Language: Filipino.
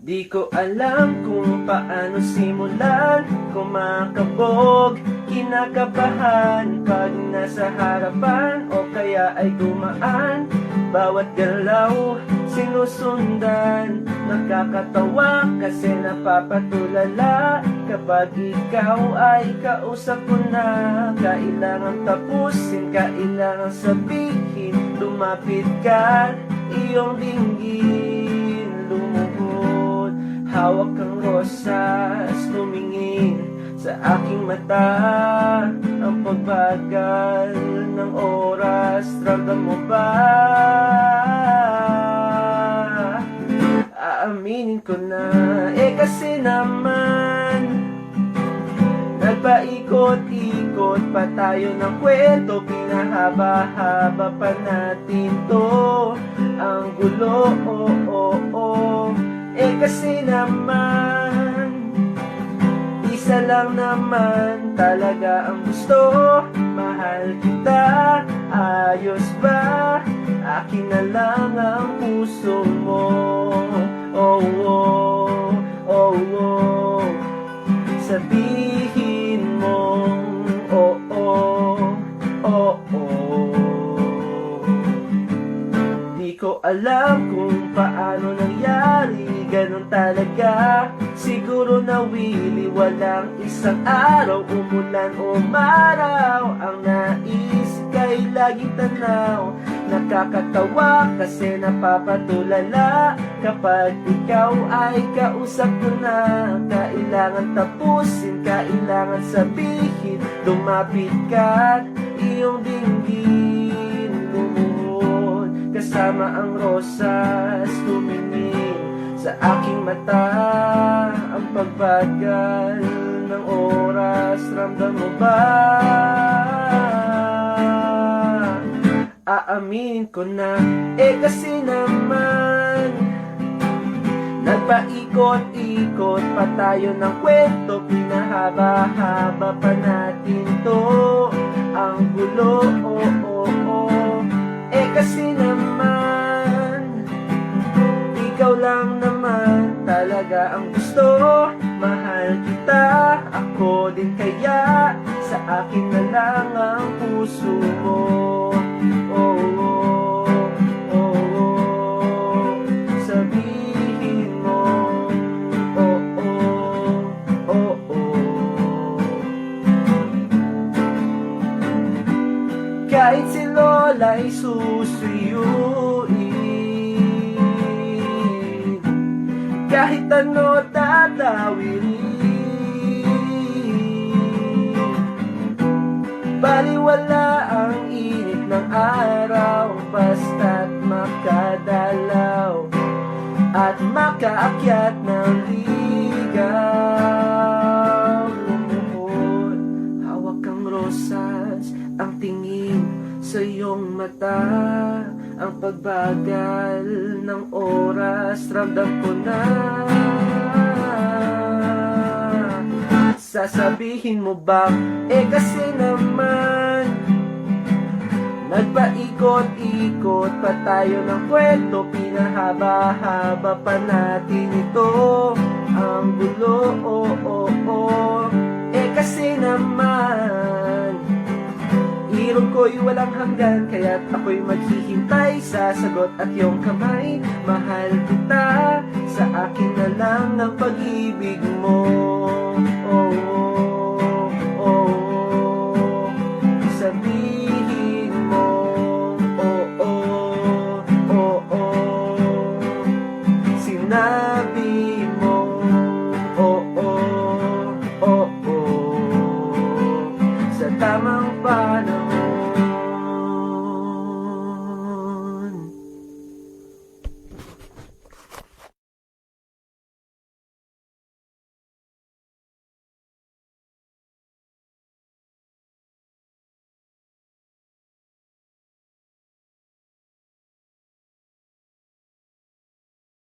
Di ko alam kung paano simulan, kumakabog, kinakabahan pag nasa harapan o kaya ay gumaan. Bawat galaw, sinusundan, nakakatawa kasi napapatulala. Kapag ikaw ay kausap ko na, kailangan tapusin, kailangan sabihin. Lumapit ka, iyong dinggin, lumuhod. Hawak kang rosas, tumingin sa aking mata. Ang pagbagal ng oras, ramdam mo ba? Aaminin ko na, kasi naman nagpaikot-ikot pa tayo ng kwento, pinahaba-haba pa natin to. Ang gulo, kasi naman isa lang naman talaga ang gusto. Mahal kita, ayos ba? Akin na lang ang puso mo. Oh, oh, oh, oh. Sabihin mo, oh, oh, oh, oh. Di ko alam kung paano nangyari, ganun talaga. Siguro nawili, walang isang araw, umulan o maraw. Ang nais kay laging tanaw. Nakakatawa kasi napapatulala. Kapag ikaw ay kausap ko na, kailangan tapusin, kailangan sabihin. Lumapit ka, iyong dinggin, lumuhod. Kasama ang rosas, tumingin sa aking mata. Ang pagbagal ng oras, ramdam mo ba? Aaminin ko na, kasi naman nagpaikot-ikot pa tayo ng kwento, pinahaba-haba pa natin to. Ang gulo, kasi naman ikaw lang naman talaga ang gusto. Mahal kita, ako din kaya, sa akin na lang ang puso mo. Oh, oh, oh, oh. Sabihin mo, oh, oh, oh, oh. Kahit si Lola'y susuyuin, kahit ano tatawirin, baliwala ang init ng araw, basta't makadalaw at makaakyat ng ligaw. Lumuhod, hawak kang rosas, ang tingin sa iyong mata. Ang pagbagal ng oras, ramdam ko na. Sasabihin mo ba, kasi naman nagpaikot-ikot pa tayo ng kwento, pinahaba-haba pa natin ito. Ang gulo, kasi naman irong ko'y walang hanggan, kaya't ako'y maghihintay sa sagot at iyong kamay.